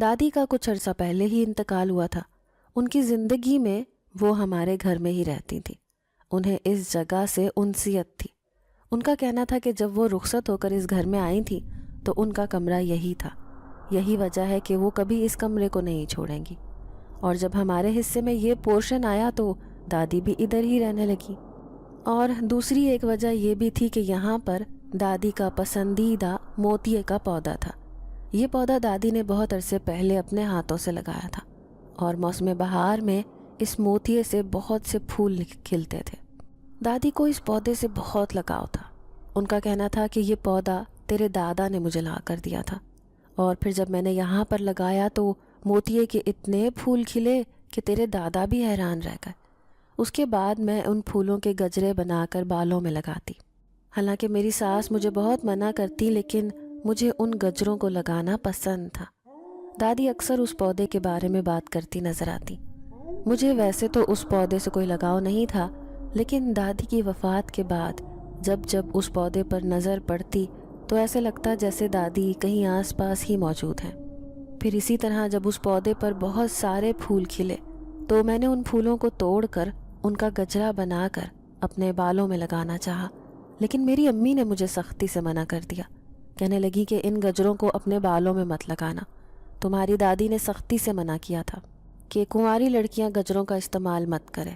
دادی کا کچھ عرصہ پہلے ہی انتقال ہوا تھا۔ ان کی زندگی میں وہ ہمارے گھر میں ہی رہتی تھیں۔ انہیں اس جگہ سے انسیت تھی۔ ان کا کہنا تھا کہ جب وہ رخصت ہو کر اس گھر میں آئی تھیں تو ان کا کمرہ یہی تھا۔ یہی وجہ ہے کہ وہ کبھی اس کمرے کو نہیں چھوڑیں گی، اور جب ہمارے حصے میں یہ پورشن آیا تو دادی بھی ادھر ہی رہنے لگی۔ اور دوسری ایک وجہ یہ بھی تھی کہ یہاں پر دادی کا پسندیدہ موتیے کا پودا تھا۔ یہ پودا دادی نے بہت عرصے پہلے اپنے ہاتھوں سے لگایا تھا، اور موسم بہار میں اس موتیے سے بہت سے پھول کھلتے تھے۔ دادی کو اس پودے سے بہت لگاؤ تھا۔ ان کا کہنا تھا کہ یہ پودا تیرے دادا نے مجھے لا کر دیا تھا، اور پھر جب میں نے یہاں پر لگایا تو موتیے کے اتنے پھول کھلے کہ تیرے دادا بھی حیران رہ گئے۔ اس کے بعد میں ان پھولوں کے گجرے بنا کر بالوں میں لگاتی۔ حالانکہ میری ساس مجھے بہت منع کرتی، لیکن مجھے ان گجروں کو لگانا پسند تھا۔ دادی اکثر اس پودے کے بارے میں بات کرتی نظر آتی۔ مجھے ویسے تو اس پودے سے کوئی لگاؤ نہیں تھا، لیکن دادی کی وفات کے بعد جب اس پودے پر نظر پڑتی تو ایسے لگتا جیسے دادی کہیں آس پاس ہی موجود ہیں۔ پھر اسی طرح جب اس پودے پر بہت سارے پھول کھلے تو میں نے ان پھولوں کو توڑ کر ان کا گجرا بنا کر اپنے بالوں میں لگانا چاہا، لیکن میری امی نے مجھے سختی سے منع کر دیا۔ کہنے لگی کہ ان گجروں کو اپنے بالوں میں مت لگانا۔ تمہاری دادی نے سختی سے منع کیا تھا کہ کنواری لڑکیاں گجروں کا استعمال مت کریں۔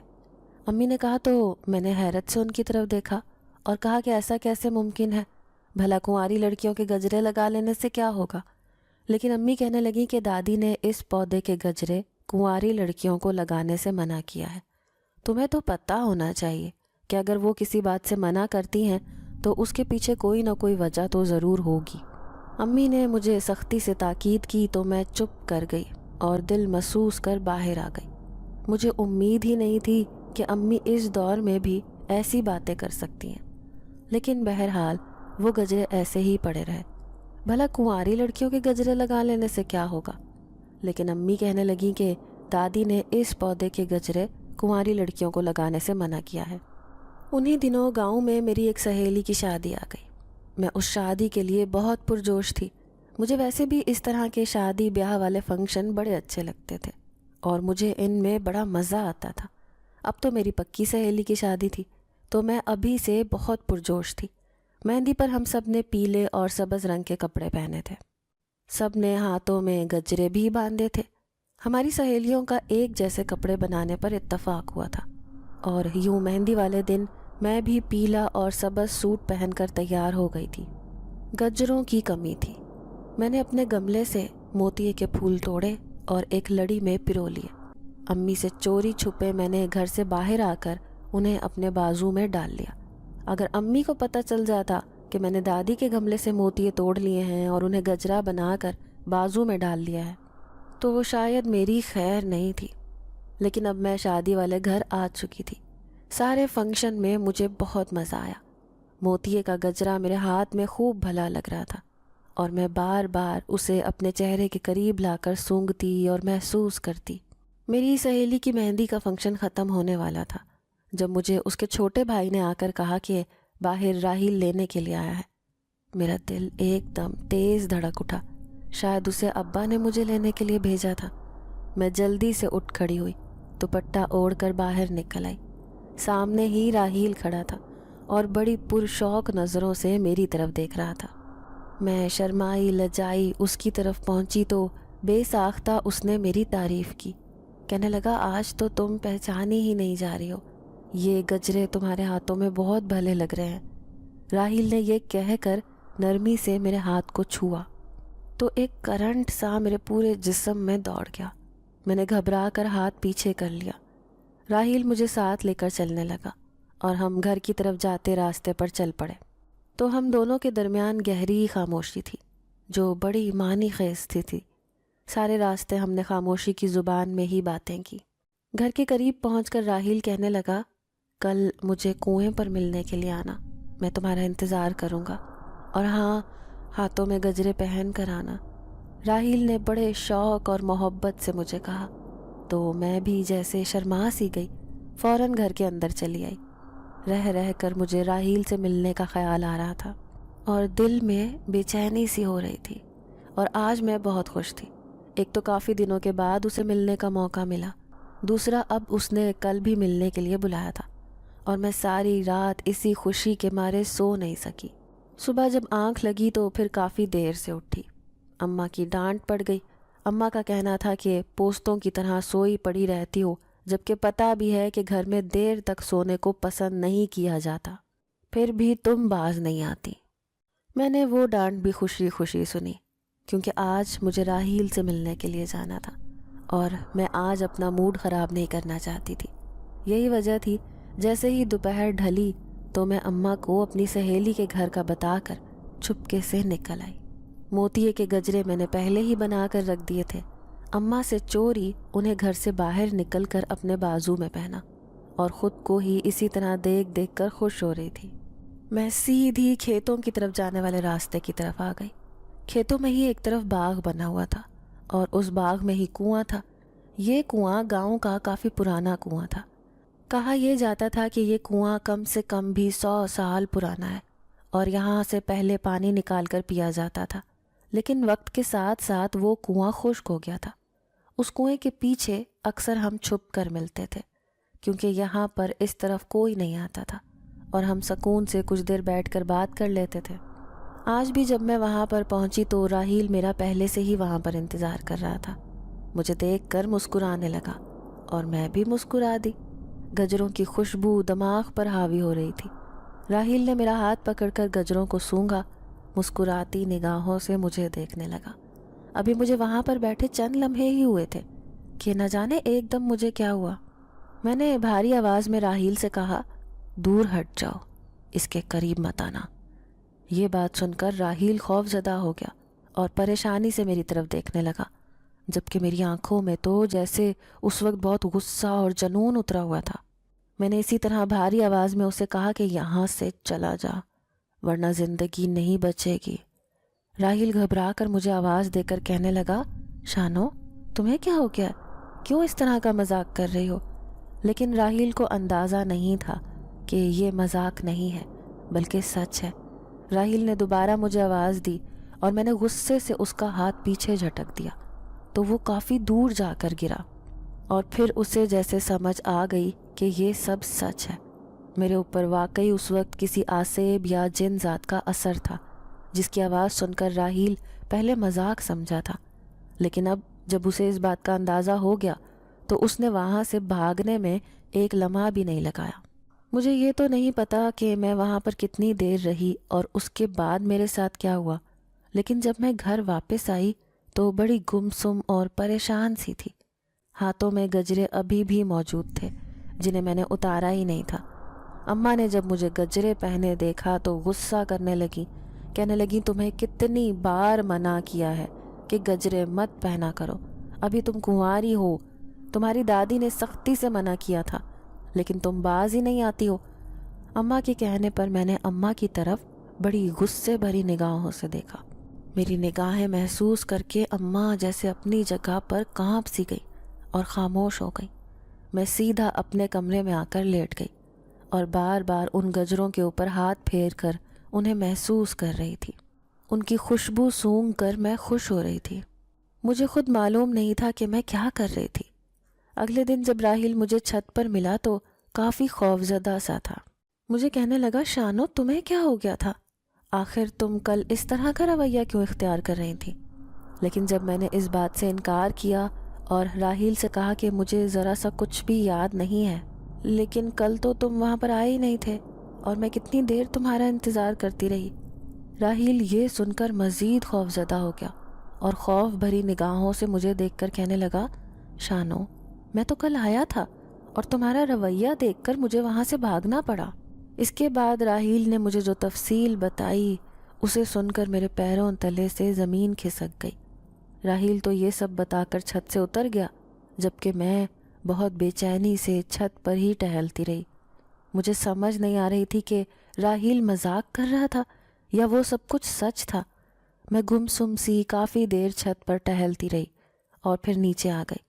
امی نے کہا تو میں نے حیرت سے ان کی طرف دیکھا اور کہا کہ ایسا کیسے ممکن ہے؟ بھلا کنواری لڑکیوں کے گجرے لگا لینے سے کیا ہوگا؟ لیکن امی کہنے لگی کہ دادی نے اس پودے کے گجرے کنواری لڑکیوں کو لگانے سے منع کیا ہے۔ تمہیں تو پتہ ہونا چاہیے کہ اگر وہ کسی بات سے منع کرتی ہیں تو اس کے پیچھے کوئی نہ کوئی وجہ تو ضرور ہوگی۔ امی نے مجھے سختی سے تاکید کی تو میں چپ کر گئی اور دل محسوس کر باہر آ گئی۔ مجھے امید ہی نہیں تھی کہ امی اس دور میں بھی ایسی باتیں کر سکتی ہیں، لیکن بہرحال وہ گجرے ایسے ہی پڑے رہے۔ بھلا کنواری لڑکیوں کے گجرے لگا لینے سے کیا ہوگا؟ لیکن امی کہنے لگیں کہ دادی نے اس پودے کے گجرے کنواری لڑکیوں کو لگانے سے منع کیا ہے۔ انہی دنوں گاؤں میں میری ایک سہیلی کی شادی آ گئی۔ میں اس شادی کے لیے بہت پرجوش تھی۔ مجھے ویسے بھی اس طرح کے شادی بیاہ والے فنکشن بڑے اچھے لگتے تھے، اور مجھے ان میں بڑا مزہ آتا تھا۔ اب تو میری پکی سہیلی کی شادی تھی تو میں ابھی سے بہت پرجوش تھی۔ مہندی پر ہم سب نے پیلے اور سبز رنگ کے کپڑے پہنے تھے۔ سب نے ہاتھوں میں گجرے بھی باندھے تھے۔ ہماری سہیلیوں کا ایک جیسے کپڑے بنانے پر اتفاق ہوا تھا، اور یوں مہندی والے دن میں بھی پیلا اور سبز سوٹ پہن کر تیار ہو گئی تھی۔ گجروں کی کمی تھی۔ میں نے اپنے گملے سے موتیے کے پھول توڑے اور ایک لڑی میں پرو لیے۔ امی سے چوری چھپے میں نے گھر سے باہر آ کر انہیں اپنے بازو میں ڈال لیا۔ اگر امی کو پتہ چل جاتا کہ میں نے دادی کے گملے سے موتیے توڑ لیے ہیں اور انہیں گجرا بنا کر بازو میں ڈال لیا ہے تو وہ شاید میری خیر نہیں تھی۔ لیکن اب میں شادی والے گھر آ چکی تھی۔ سارے فنکشن میں مجھے بہت مزہ آیا۔ موتیے کا گجرا میرے ہاتھ میں خوب بھلا لگ رہا تھا، اور میں بار بار اسے اپنے چہرے کے قریب لا کر سونگھتی اور محسوس کرتی۔ میری سہیلی کی مہندی کا فنکشن ختم ہونے والا تھا جب مجھے اس کے چھوٹے بھائی نے آ کر کہا کہ باہر راحیل لینے کے لیے آیا ہے۔ میرا دل ایک دم تیز دھڑک اٹھا۔ شاید اسے ابا نے مجھے لینے کے لیے بھیجا تھا۔ میں جلدی سے اٹھ کھڑی ہوئی، دوپٹہ اوڑھ کر باہر نکل آئی۔ سامنے ہی راحیل کھڑا تھا اور بڑی پرشوق نظروں سے میری طرف دیکھ رہا تھا۔ میں شرمائی لجائی اس کی طرف پہنچی تو بے ساختہ اس نے میری تعریف کی۔ کہنے لگا، آج تو تم پہچانی ہی نہیں جا رہی ہو، یہ گجرے تمہارے ہاتھوں میں بہت بھلے لگ رہے ہیں۔ راحیل نے یہ کہہ کر نرمی سے میرے ہاتھ کو چھوا تو ایک کرنٹ سا میرے پورے جسم میں دوڑ گیا۔ میں نے گھبرا کر ہاتھ پیچھے کر لیا۔ راحیل مجھے ساتھ لے کر چلنے لگا اور ہم گھر کی طرف جاتے راستے پر چل پڑے تو ہم دونوں کے درمیان گہری خاموشی تھی جو بڑی معنی خیز تھی۔ سارے راستے ہم نے خاموشی کی زبان میں ہی باتیں کی۔ گھر کے قریب پہنچ کر راحیل کہنے لگا، کل مجھے کنویں پر ملنے کے لیے آنا، میں تمہارا انتظار کروں گا، اور ہاں، ہاتھوں میں گجرے پہن کر آنا۔ راحیل نے بڑے شوق اور محبت سے مجھے کہا تو میں بھی جیسے شرما سی گئی، فوراً گھر کے اندر چلی آئی۔ رہ رہ کر مجھے راحیل سے ملنے کا خیال آ رہا تھا اور دل میں بے چینی سی ہو رہی تھی، اور آج میں بہت خوش تھی۔ ایک تو کافی دنوں کے بعد اسے ملنے کا موقع ملا، دوسرا اب اس نے کل بھی ملنے کے لیے بلایا تھا، اور میں ساری رات اسی خوشی کے مارے سو نہیں سکی۔ صبح جب آنکھ لگی تو پھر کافی دیر سے اٹھی۔ اماں کی ڈانٹ پڑ گئی۔ اماں کا کہنا تھا کہ پوستوں کی طرح سوئی پڑی رہتی ہو، جبکہ پتہ بھی ہے کہ گھر میں دیر تک سونے کو پسند نہیں کیا جاتا، پھر بھی تم باز نہیں آتی۔ میں نے وہ ڈانٹ بھی خوشی خوشی سنی، کیونکہ آج مجھے راحیل سے ملنے کے لیے جانا تھا، اور میں آج اپنا موڈ خراب نہیں کرنا چاہتی تھی۔ یہی وجہ تھی جیسے ہی دوپہر ڈھلی تو میں اماں کو اپنی سہیلی کے گھر کا بتا کر چپکے سے نکل آئی۔ موتیے کے گجرے میں نے پہلے ہی بنا کر رکھ دیے تھے۔ اماں سے چوری انہیں گھر سے باہر نکل کر اپنے بازو میں پہنا، اور خود کو ہی اسی طرح دیکھ دیکھ کر خوش ہو رہی تھی۔ میں سیدھی کھیتوں کی طرف جانے والے راستے کی طرف آ گئی۔ کھیتوں میں ہی ایک طرف باغ بنا ہوا تھا، اور اس باغ میں ہی کنواں تھا۔ یہ کنواں گاؤں کا کافی پرانا کنواں تھا۔ کہا یہ جاتا تھا کہ یہ کنواں کم سے کم بھی 100 سال پرانا ہے، اور یہاں سے پہلے پانی نکال کر پیا جاتا تھا، لیکن وقت کے ساتھ ساتھ وہ کنواں خشک ہو گیا تھا۔ اس کنویں کے پیچھے اکثر ہم چھپ کر ملتے تھے، کیونکہ یہاں پر اس طرف کوئی نہیں آتا تھا، اور ہم سکون سے کچھ دیر بیٹھ کر بات کر لیتے تھے۔ آج بھی جب میں وہاں پر پہنچی تو راحیل میرا پہلے سے ہی وہاں پر انتظار کر رہا تھا۔ مجھے دیکھ کر مسکرانے لگا، اور میں بھی مسکرا دی۔ گجروں کی خوشبو دماغ پر حاوی ہو رہی تھی۔ راحیل نے میرا ہاتھ پکڑ کر گجروں کو سونگھا، مسکراتی نگاہوں سے مجھے دیکھنے لگا۔ ابھی مجھے وہاں پر بیٹھے چند لمحے ہی ہوئے تھے کہ نہ جانے ایک دم مجھے کیا ہوا۔ میں نے بھاری آواز میں راحیل سے کہا، دور ہٹ جاؤ، اس کے قریب مت آنا۔ یہ بات سن کر راحیل خوف زدہ ہو گیا اور پریشانی سے میری طرف دیکھنے لگا، جبکہ میری آنکھوں میں تو جیسے اس وقت بہت غصہ اور جنون اترا ہوا تھا۔ میں نے اسی طرح بھاری آواز میں اسے کہا کہ یہاں سے چلا جا، ورنہ زندگی نہیں بچے گی۔ راحیل گھبرا کر مجھے آواز دے کر کہنے لگا، شانو تمہیں کیا ہو گیا؟ کیوں اس طرح کا مذاق کر رہی ہو؟ لیکن راحیل کو اندازہ نہیں تھا کہ یہ مذاق نہیں ہے بلکہ سچ ہے۔ راحیل نے دوبارہ مجھے آواز دی، اور میں نے غصے سے اس کا ہاتھ پیچھے جھٹک دیا تو وہ کافی دور جا کر گرا، اور پھر اسے جیسے سمجھ آ گئی کہ یہ سب سچ ہے۔ میرے اوپر واقعی اس وقت کسی آسیب یا جن ذات کا اثر تھا، جس کی آواز سن کر راحیل پہلے مذاق سمجھا تھا، لیکن اب جب اسے اس بات کا اندازہ ہو گیا تو اس نے وہاں سے بھاگنے میں ایک لمحہ بھی نہیں لگایا۔ مجھے یہ تو نہیں پتا کہ میں وہاں پر کتنی دیر رہی اور اس کے بعد میرے ساتھ کیا ہوا، لیکن جب میں گھر واپس آئی تو بڑی گمسم اور پریشان سی تھی۔ ہاتھوں میں گجرے ابھی بھی موجود تھے جنہیں میں نے اتارا ہی نہیں تھا۔ اماں نے جب مجھے گجرے پہنے دیکھا تو غصہ کرنے لگی، کہنے لگی تمہیں کتنی بار منع کیا ہے کہ گجرے مت پہنا کرو، ابھی تم کنواری ہو، تمہاری دادی نے سختی سے منع کیا تھا لیکن تم باز ہی نہیں آتی ہو۔ اماں کے کہنے پر میں نے اماں کی طرف بڑی غصے بھری نگاہوں سے دیکھا۔ میری نگاہیں محسوس کر کے اماں جیسے اپنی جگہ پر کانپ سی گئی اور خاموش ہو گئی۔ میں سیدھا اپنے کمرے میں آ کر لیٹ گئی اور بار بار ان گجروں کے اوپر ہاتھ پھیر کر انہیں محسوس کر رہی تھی۔ ان کی خوشبو سونگھ کر میں خوش ہو رہی تھی۔ مجھے خود معلوم نہیں تھا کہ میں کیا کر رہی تھی۔ اگلے دن جب راحیل مجھے چھت پر ملا تو کافی خوفزدہ سا تھا۔ مجھے کہنے لگا، شانو تمہیں کیا ہو گیا تھا؟ آخر تم کل اس طرح کا رویہ کیوں اختیار کر رہی تھی؟ لیکن جب میں نے اس بات سے انکار کیا اور راحیل سے کہا کہ مجھے ذرا سا کچھ بھی یاد نہیں ہے، لیکن کل تو تم وہاں پر آئے ہی نہیں تھے اور میں کتنی دیر تمہارا انتظار کرتی رہی۔ راحیل یہ سن کر مزید خوفزدہ ہو گیا اور خوف بھری نگاہوں سے مجھے دیکھ کر کہنے لگا، شانو میں تو کل آیا تھا اور تمہارا رویہ دیکھ کر مجھے وہاں سے بھاگنا پڑا۔ اس کے بعد راحیل نے مجھے جو تفصیل بتائی اسے سن کر میرے پیروں تلے سے زمین کھسک گئی۔ راحیل تو یہ سب بتا کر چھت سے اتر گیا، جبکہ میں بہت بے چینی سے چھت پر ہی ٹہلتی رہی۔ مجھے سمجھ نہیں آ رہی تھی کہ راحیل مذاق کر رہا تھا یا وہ سب کچھ سچ تھا۔ میں گمسم سی کافی دیر چھت پر ٹہلتی رہی اور پھر نیچے آ گئی۔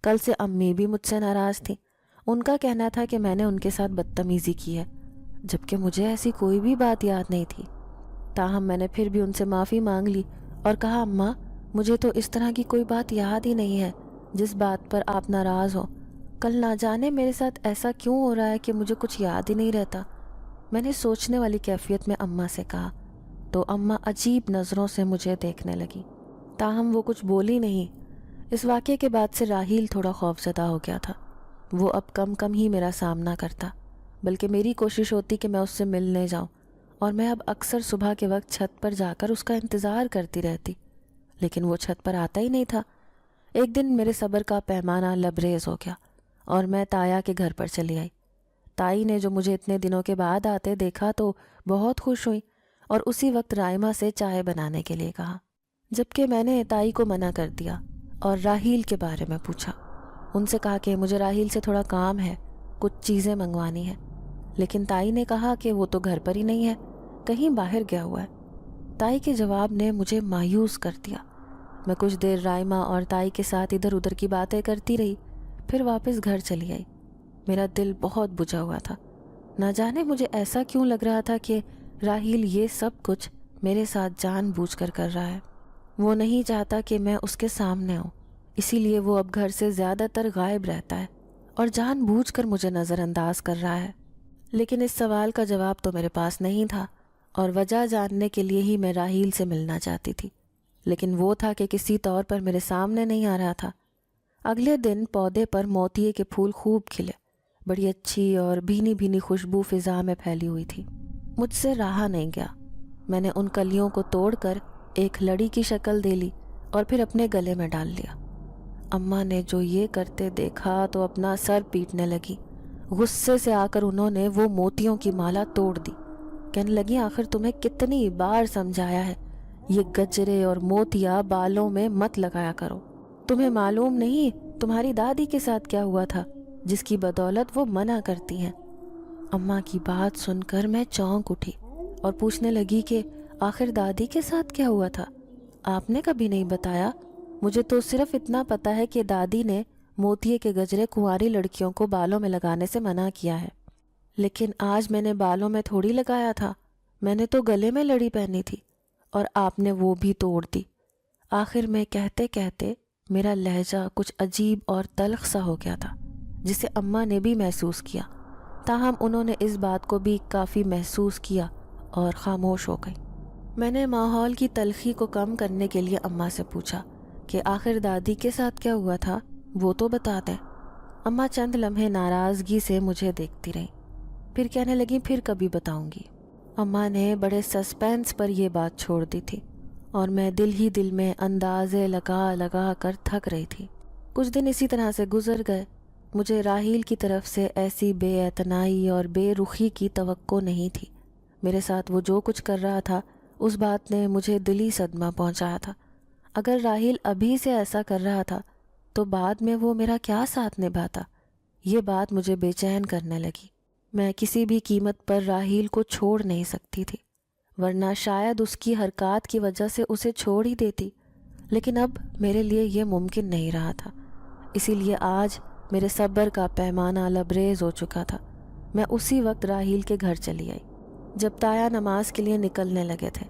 کل سے امی بھی مجھ سے ناراض تھیں۔ ان کا کہنا تھا کہ میں نے ان کے ساتھ بدتمیزی کی ہے، جبکہ مجھے ایسی کوئی بھی بات یاد نہیں تھی۔ تاہم میں نے پھر بھی ان سے معافی مانگ لی اور کہا، اماں مجھے تو اس طرح کی کوئی بات یاد ہی نہیں ہے جس بات پر آپ ناراض ہو۔ کل نہ جانے میرے ساتھ ایسا کیوں ہو رہا ہے کہ مجھے کچھ یاد ہی نہیں رہتا۔ میں نے سوچنے والی کیفیت میں اماں سے کہا تو اماں عجیب نظروں سے مجھے دیکھنے لگی، تاہم وہ کچھ بولی نہیں۔ اس واقعے کے بعد سے راحیل تھوڑا خوفزدہ ہو گیا تھا۔ وہ اب کم کم ہی میرا سامنا کرتا، بلکہ میری کوشش ہوتی کہ میں اس سے ملنے جاؤں، اور میں اب اکثر صبح کے وقت چھت پر جا کر اس کا انتظار کرتی رہتی، لیکن وہ چھت پر آتا ہی نہیں تھا۔ ایک دن میرے صبر کا پیمانہ لبریز ہو گیا اور میں تایا کے گھر پر چلی آئی۔ تائی نے جو مجھے اتنے دنوں کے بعد آتے دیکھا تو بہت خوش ہوئی اور اسی وقت رائمہ سے چائے بنانے کے لیے کہا، جبکہ میں نے تائی کو منع کر دیا اور راحیل کے بارے میں پوچھا۔ ان سے کہا کہ مجھے راحیل سے تھوڑا کام ہے، کچھ چیزیں منگوانی ہے، لیکن تائی نے کہا کہ وہ تو گھر پر ہی نہیں ہے، کہیں باہر گیا ہوا ہے۔ تائی کے جواب نے مجھے مایوس کر دیا۔ میں کچھ دیر رائمہ اور تائی کے ساتھ ادھر ادھر کی باتیں کرتی رہی، پھر واپس گھر چلی آئی۔ میرا دل بہت بجھا ہوا تھا۔ نہ جانے مجھے ایسا کیوں لگ رہا تھا کہ راحیل یہ سب کچھ میرے ساتھ جان بوجھ کر رہا ہے۔ وہ نہیں چاہتا کہ میں اس کے سامنے ہوں، اسی لیے وہ اب گھر سے زیادہ تر غائب رہتا ہے اور جان بوجھ کر مجھے نظر انداز کر رہا ہے۔ لیکن اس سوال کا جواب تو میرے پاس نہیں تھا، اور وجہ جاننے کے لیے ہی میں راحیل سے ملنا چاہتی تھی، لیکن وہ تھا کہ کسی طور پر میرے سامنے نہیں آ رہا تھا۔ اگلے دن پودے پر موتیے کے پھول خوب کھلے، بڑی اچھی اور بھینی بھینی خوشبو فضا میں پھیلی ہوئی تھی۔ مجھ سے رہا نہیں گیا، میں نے ان کلیوں کو توڑ کر ایک لڑی کی شکل دے لی اور پھر اپنے گلے میں ڈال لیا۔ اماں نے جو یہ کرتے دیکھا تو اپنا سر پیٹنے لگی۔ غصے سے آ کر انہوں نے وہ موتیوں کی مالا توڑ دی۔ کہنے لگی، آخر تمہیں کتنی بار سمجھایا ہے، یہ گجرے اور موتیاں بالوں میں مت لگایا کرو۔ تمہیں معلوم نہیں تمہاری دادی کے ساتھ کیا ہوا تھا، جس کی بدولت وہ منع کرتی ہیں۔ اماں کی بات سن کر میں چونک اٹھی اور پوچھنے لگی کہ آخر دادی کے ساتھ کیا ہوا تھا؟ آپ نے کبھی نہیں بتایا؟ مجھے تو صرف اتنا پتا ہے کہ دادی نے موتیے کے گجرے کنواری لڑکیوں کو بالوں میں لگانے سے منع کیا ہے، لیکن آج میں نے بالوں میں تھوڑی لگایا تھا، میں نے تو گلے میں لڑی پہنی تھی، اور آپ نے وہ بھی توڑ دی۔ آخر میں کہتے کہتے میرا لہجہ کچھ عجیب اور تلخ سا ہو گیا تھا، جسے اماں نے بھی محسوس کیا، تاہم انہوں نے اس بات کو بھی کافی محسوس کیا اور خاموش ہو گئی۔ میں نے ماحول کی تلخی کو کم کرنے کے لیے اماں سے پوچھا کہ آخر دادی کے ساتھ کیا ہوا تھا، وہ تو بتا دیں۔ اماں چند لمحے ناراضگی سے مجھے دیکھتی رہیں، پھر کہنے لگیں پھر کبھی بتاؤں گی۔ اماں نے بڑے سسپینس پر یہ بات چھوڑ دی تھی، اور میں دل ہی دل میں اندازے لگا لگا کر تھک رہی تھی۔ کچھ دن اسی طرح سے گزر گئے۔ مجھے راحیل کی طرف سے ایسی بے اعتنائی اور بے رخی کی توقع نہیں تھی۔ میرے ساتھ وہ جو کچھ کر رہا تھا اس بات نے مجھے دلی صدمہ پہنچایا تھا۔ اگر راحیل ابھی سے ایسا کر رہا تھا تو بعد میں وہ میرا کیا ساتھ نبھاتا؟ یہ بات مجھے بے چین کرنے لگی۔ میں کسی بھی قیمت پر راحیل کو چھوڑ نہیں سکتی تھی، ورنہ شاید اس کی حرکات کی وجہ سے اسے چھوڑ ہی دیتی، لیکن اب میرے لیے یہ ممکن نہیں رہا تھا۔ اسی لیے آج میرے صبر کا پیمانہ لبریز ہو چکا تھا۔ میں اسی وقت راحیل کے گھر چلی آئی جب تایا نماز کے لیے نکلنے لگے تھے۔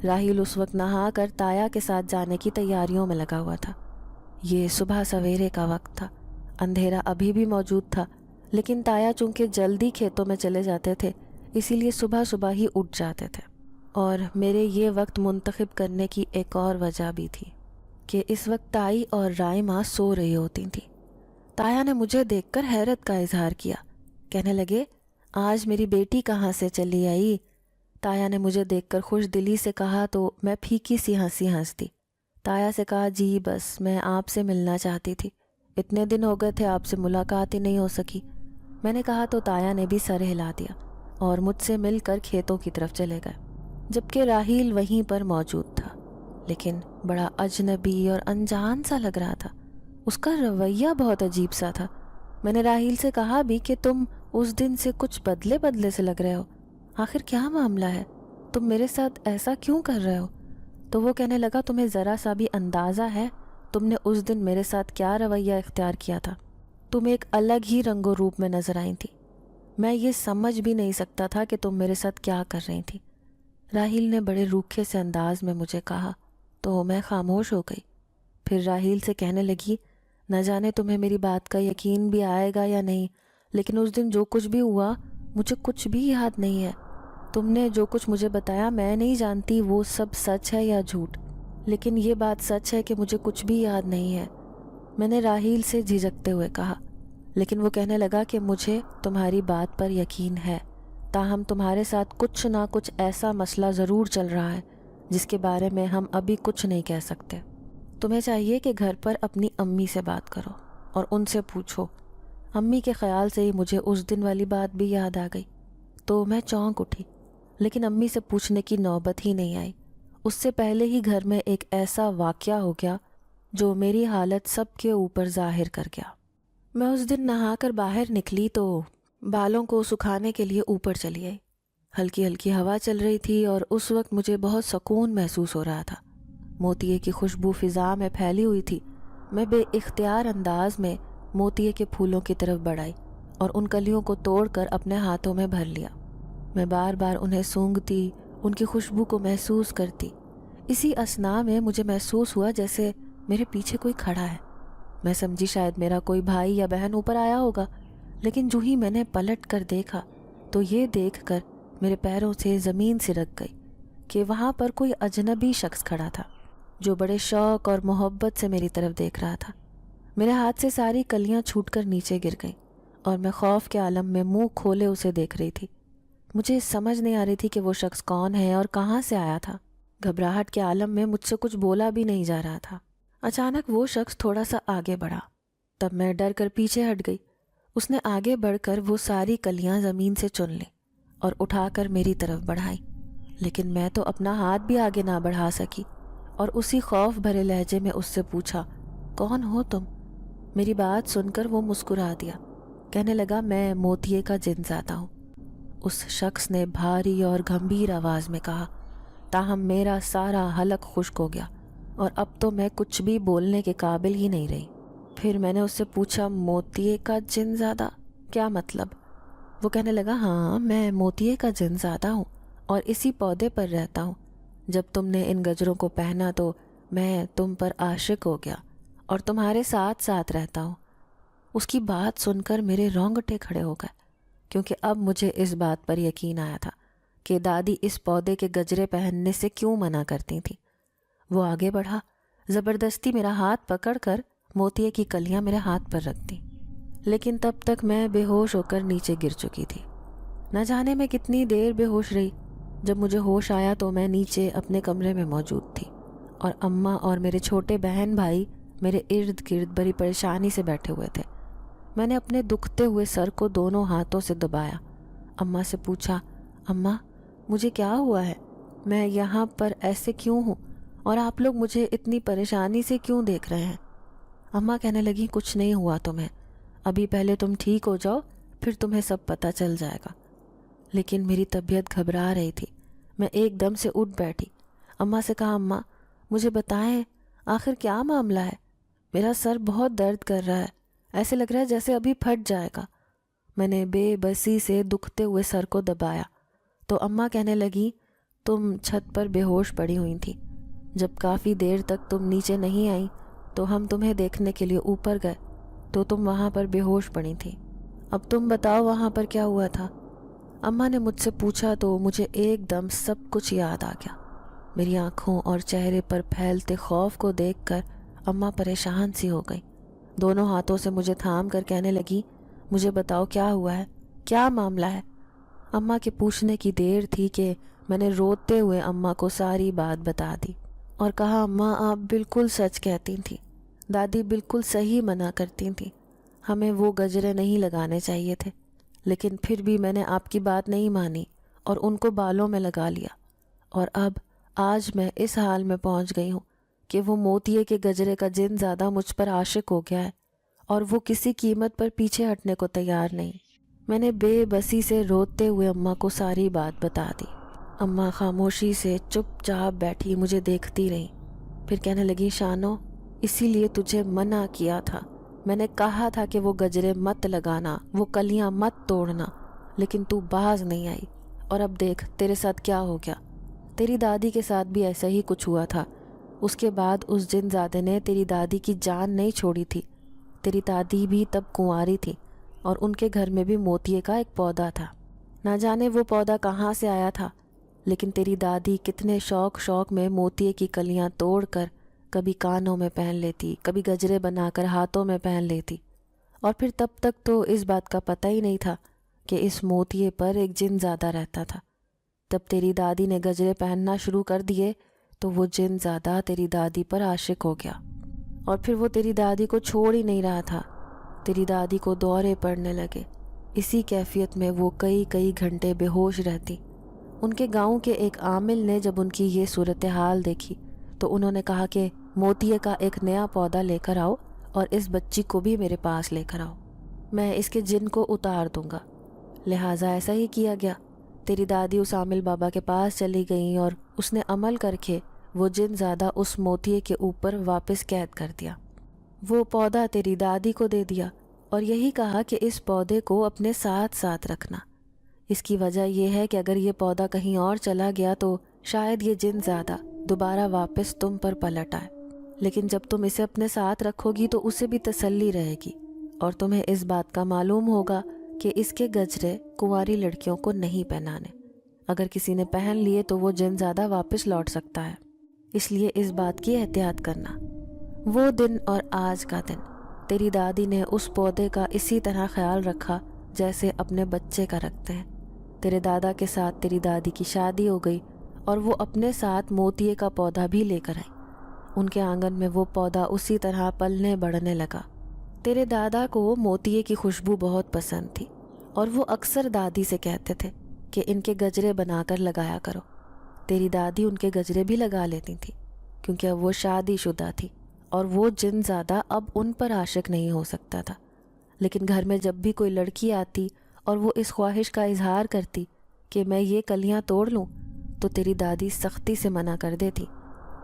راحیل اس وقت نہا کر تایا کے ساتھ جانے کی تیاریوں میں لگا ہوا تھا۔ یہ صبح سویرے کا وقت تھا، اندھیرا ابھی بھی موجود تھا، لیکن تایا چونکہ جلدی کھیتوں میں چلے جاتے تھے اسی لیے صبح صبح ہی اٹھ جاتے تھے۔ اور میرے یہ وقت منتخب کرنے کی ایک اور وجہ بھی تھی کہ اس وقت تائی اور رائمہ سو رہی ہوتی تھیں۔ تایا نے مجھے دیکھ کر حیرت کا اظہار کیا، کہنے لگے، آج میری بیٹی کہاں سے چلی آئی؟ تایا نے مجھے دیکھ کر خوش دلی سے کہا تو میں پھیکی سی ہنسی ہنس دی۔ تایا سے کہا، جی بس میں آپ سے ملنا چاہتی تھی، اتنے دن ہو گئے تھے آپ سے ملاقات ہی نہیں ہو سکی۔ میں نے کہا تو تایا نے بھی سر ہلا دیا اور مجھ سے مل کر کھیتوں کی طرف چلے گئے، جبکہ راحیل وہیں پر موجود تھا، لیکن بڑا اجنبی اور انجان سا لگ رہا تھا۔ اس کا رویہ بہت عجیب سا تھا۔ میں نے راحیل سے کہا بھی کہ تم اس دن سے کچھ بدلے بدلے سے لگ رہے ہو، آخر کیا معاملہ ہے؟ تم میرے ساتھ ایسا کیوں کر رہے ہو؟ تو وہ کہنے لگا، تمہیں ذرا سا بھی اندازہ ہے تم نے اس دن میرے ساتھ کیا رویہ اختیار کیا تھا؟ تم ایک الگ ہی رنگ و روپ میں نظر آئی تھی، میں یہ سمجھ بھی نہیں سکتا تھا کہ تم میرے ساتھ کیا کر رہی تھی۔ راحیل نے بڑے روکھے سے انداز میں مجھے کہا، تو میں خاموش ہو گئی۔ پھر راحیل سے کہنے لگی، نہ جانے تمہیں میری بات کا یقین بھی آئے گا یا نہیں، لیکن اس دن جو کچھ بھی ہوا مجھے کچھ بھی یاد نہیں ہے۔ تم نے جو کچھ مجھے بتایا میں نہیں جانتی وہ سب سچ ہے یا جھوٹ، لیکن یہ بات سچ ہے کہ مجھے کچھ بھی یاد نہیں ہے، میں نے راحیل سے جھجکتے ہوئے کہا۔ لیکن وہ کہنے لگا کہ مجھے تمہاری بات پر یقین ہے، تاہم تمہارے ساتھ کچھ نہ کچھ ایسا مسئلہ ضرور چل رہا ہے جس کے بارے میں ہم ابھی کچھ نہیں کہہ سکتے۔ تمہیں چاہیے کہ گھر پر اپنی امی سے بات کرو اور ان سے پوچھو۔ امی کے خیال سے ہی مجھے اس دن والی بات بھی یاد آ گئی، تو میں چونک اٹھی، لیکن امی سے پوچھنے کی نوبت ہی نہیں آئی۔ اس سے پہلے ہی گھر میں ایک ایسا واقعہ ہو گیا جو میری حالت سب کے اوپر ظاہر کر گیا۔ میں اس دن نہا کر باہر نکلی تو بالوں کو سکھانے کے لیے اوپر چلی آئی۔ ہلکی ہلکی ہوا چل رہی تھی اور اس وقت مجھے بہت سکون محسوس ہو رہا تھا۔ موتیے کی خوشبو فضا میں پھیلی ہوئی تھی۔ میں بے اختیار انداز میں موتیے کے پھولوں کی طرف بڑھائی اور ان کلیوں کو توڑ کر اپنے ہاتھوں میں بھر لیا۔ میں بار بار انہیں سونگھتی، ان کی خوشبو کو محسوس کرتی۔ اسی اثناء میں مجھے محسوس ہوا جیسے میرے پیچھے کوئی کھڑا ہے۔ میں سمجھی شاید میرا کوئی بھائی یا بہن اوپر آیا ہوگا، لیکن جو ہی میں نے پلٹ کر دیکھا تو یہ دیکھ کر میرے پیروں سے زمین سرک گئی کہ وہاں پر کوئی اجنبی شخص کھڑا تھا جو بڑے شوق اور محبت سے میری طرف دیکھ رہا تھا۔ میرے ہاتھ سے ساری کلیاں چھوٹ کر نیچے گر گئیں اور میں خوف کے عالم میں منہ کھولے اسے دیکھ رہی تھی۔ مجھے سمجھ نہیں آ رہی تھی کہ وہ شخص کون ہے اور کہاں سے آیا تھا۔ گھبراہٹ کے عالم میں مجھ سے کچھ بولا بھی نہیں جا رہا تھا۔ اچانک وہ شخص تھوڑا سا آگے بڑھا، تب میں ڈر کر پیچھے ہٹ گئی۔ اس نے آگے بڑھ کر وہ ساری کلیاں زمین سے چن لیں اور اٹھا کر میری طرف بڑھائی، لیکن میں تو اپنا ہاتھ بھی آگے نہ بڑھا سکی اور اسی خوف بھرے لہجے میں اس سے پوچھا، کون ہو تم؟ میری بات سن کر وہ مسکرا دیا، کہنے لگا، میں موتیے کا جن زادہ ہوں۔ اس شخص نے بھاری اور گھمبیر آواز میں کہا، تاہم میرا سارا حلق خشک ہو گیا اور اب تو میں کچھ بھی بولنے کے قابل ہی نہیں رہی۔ پھر میں نے اس سے پوچھا، موتیے کا جن زادہ کیا مطلب؟ وہ کہنے لگا، ہاں میں موتیے کا جن زادہ ہوں اور اسی پودے پر رہتا ہوں۔ جب تم نے ان گجروں کو پہنا تو میں تم پر عاشق ہو گیا اور تمہارے ساتھ ساتھ رہتا ہوں۔ اس کی بات سن کر میرے رونگٹے کھڑے ہو گئے، کیونکہ اب مجھے اس بات پر یقین آیا تھا کہ دادی اس پودے کے گجرے پہننے سے کیوں منع کرتی تھیں۔ وہ آگے بڑھا، زبردستی میرا ہاتھ پکڑ کر موتیے کی کلیاں میرے ہاتھ پر رکھ دیں، لیکن تب تک میں بے ہوش ہو کر نیچے گر چکی تھی۔ نہ جانے میں کتنی دیر بے ہوش رہی۔ جب مجھے ہوش آیا تو میں نیچے اپنے کمرے میں موجود تھی اور اماں اور میرے چھوٹے بہن بھائی میرے ارد گرد بڑی پریشانی سے بیٹھے ہوئے تھے۔ میں نے اپنے دکھتے ہوئے سر کو دونوں ہاتھوں سے دبایا۔ اماں سے پوچھا، اماں مجھے کیا ہوا ہے؟ میں یہاں پر ایسے کیوں ہوں اور آپ لوگ مجھے اتنی پریشانی سے کیوں دیکھ رہے ہیں؟ اماں کہنے لگی، کچھ نہیں ہوا تمہیں، ابھی پہلے تم ٹھیک ہو جاؤ پھر تمہیں سب پتہ چل جائے گا۔ لیکن میری طبیعت گھبرا رہی تھی۔ میں ایک دم سے اٹھ بیٹھی۔ اماں سے کہا، اماں مجھے بتائیں آخر کیا معاملہ ہے؟ میرا سر بہت درد کر رہا ہے، ایسے لگ رہا ہے جیسے ابھی پھٹ جائے گا۔ میں نے بے بسی سے دکھتے ہوئے سر کو دبایا تو اماں کہنے لگی، تم چھت پر بے ہوش پڑی ہوئی تھی۔ جب کافی دیر تک تم نیچے نہیں آئی تو ہم تمہیں دیکھنے کے لیے اوپر گئے تو تم وہاں پر بے ہوش پڑی تھی۔ اب تم بتاؤ وہاں پر کیا ہوا تھا؟ اماں نے مجھ سے پوچھا تو مجھے ایک دم سب کچھ یاد آ گیا۔ میری آنکھوں اور چہرے پر پھیلتے خوف کو دیکھ کر اماں پریشان سی ہو گئی۔ دونوں ہاتھوں سے مجھے تھام کر کہنے لگی، مجھے بتاؤ کیا ہوا ہے، کیا معاملہ ہے؟ اماں کے پوچھنے کی دیر تھی کہ میں نے روتے ہوئے اماں کو ساری بات بتا دی اور کہا، اماں آپ بالکل سچ کہتی تھیں، دادی بالکل صحیح منع کرتی تھیں، ہمیں وہ گجرے نہیں لگانے چاہیے تھے، لیکن پھر بھی میں نے آپ کی بات نہیں مانی اور ان کو بالوں میں لگا لیا، اور اب آج میں اس حال میں پہنچ گئی ہوں کہ وہ موتیے کے گجرے کا جن زیادہ مجھ پر عاشق ہو گیا ہے اور وہ کسی قیمت پر پیچھے ہٹنے کو تیار نہیں۔ میں نے بے بسی سے روتے ہوئے اماں کو ساری بات بتا دی۔ اماں خاموشی سے چپ چاپ بیٹھی مجھے دیکھتی رہی، پھر کہنے لگی، شانو اسی لیے تجھے منع کیا تھا، میں نے کہا تھا کہ وہ گجرے مت لگانا، وہ کلیاں مت توڑنا، لیکن تو باز نہیں آئی، اور اب دیکھ تیرے ساتھ کیا ہو گیا۔ تیری دادی کے ساتھ بھی ایسا ہی کچھ ہوا تھا، اس کے بعد اس جن زادے نے تیری دادی کی جان نہیں چھوڑی تھی۔ تیری دادی بھی تب کنواری تھی اور ان کے گھر میں بھی موتیے کا ایک پودا تھا۔ نہ جانے وہ پودا کہاں سے آیا تھا، لیکن تیری دادی کتنے شوق میں موتیے کی کلیاں توڑ کر کبھی کانوں میں پہن لیتی، کبھی گجرے بنا کر ہاتھوں میں پہن لیتی، اور پھر تب تک تو اس بات کا پتہ ہی نہیں تھا کہ اس موتیے پر ایک جن زادہ رہتا تھا۔ جب تیری دادی نے گجرے پہننا شروع کر دیے تو وہ جن زادہ تیری دادی پر عاشق ہو گیا، اور پھر وہ تیری دادی کو چھوڑ ہی نہیں رہا تھا۔ تیری دادی کو دورے پڑنے لگے۔ اسی کیفیت میں وہ کئی گھنٹے بے ہوش رہتی۔ ان کے گاؤں کے ایک عامل نے جب ان کی یہ صورتحال دیکھی تو انہوں نے کہا کہ موتیے کا ایک نیا پودا لے کر آؤ اور اس بچی کو بھی میرے پاس لے کر آؤ، میں اس کے جن کو اتار دوں گا۔ لہٰذا ایسا ہی کیا گیا۔ تیری دادی اس عامل بابا کے پاس چلی گئیں اور اس نے عمل کر کے وہ جن زادہ اس موتیے کے اوپر واپس قید کر دیا۔ وہ پودا تیری دادی کو دے دیا اور یہی کہا کہ اس پودے کو اپنے ساتھ رکھنا۔ اس کی وجہ یہ ہے کہ اگر یہ پودا کہیں اور چلا گیا تو شاید یہ جن زادہ دوبارہ واپس تم پر پلٹ آئے، لیکن جب تم اسے اپنے ساتھ رکھو گی تو اسے بھی تسلی رہے گی، اور تمہیں اس بات کا معلوم ہوگا کہ اس کے گجرے کنواری لڑکیوں کو نہیں پہنانے۔ اگر کسی نے پہن لیے تو وہ جن زادہ واپس لوٹ سکتا ہے، اس لیے اس بات کی احتیاط کرنا۔ وہ دن اور آج کا دن تیری دادی نے اس پودے کا اسی طرح خیال رکھا جیسے اپنے بچے کا رکھتے ہیں۔ تیرے دادا کے ساتھ تیری دادی کی شادی ہو گئی اور وہ اپنے ساتھ موتیے کا پودا بھی لے کر آئی۔ ان کے آنگن میں وہ پودا اسی طرح پلنے بڑھنے لگا۔ تیرے دادا کو موتیے کی خوشبو بہت پسند تھی اور وہ اکثر دادی سے کہتے تھے کہ ان کے گجرے بنا کر لگایا کرو۔ تیری دادی ان کے گجرے بھی لگا لیتی تھی کیونکہ اب وہ شادی شدہ تھی اور وہ جن زادہ اب ان پر عاشق نہیں ہو سکتا تھا۔ لیکن گھر میں جب بھی کوئی لڑکی آتی اور وہ اس خواہش کا اظہار کرتی کہ میں یہ کلیاں توڑ لوں تو تیری دادی سختی سے منع کر دیتی۔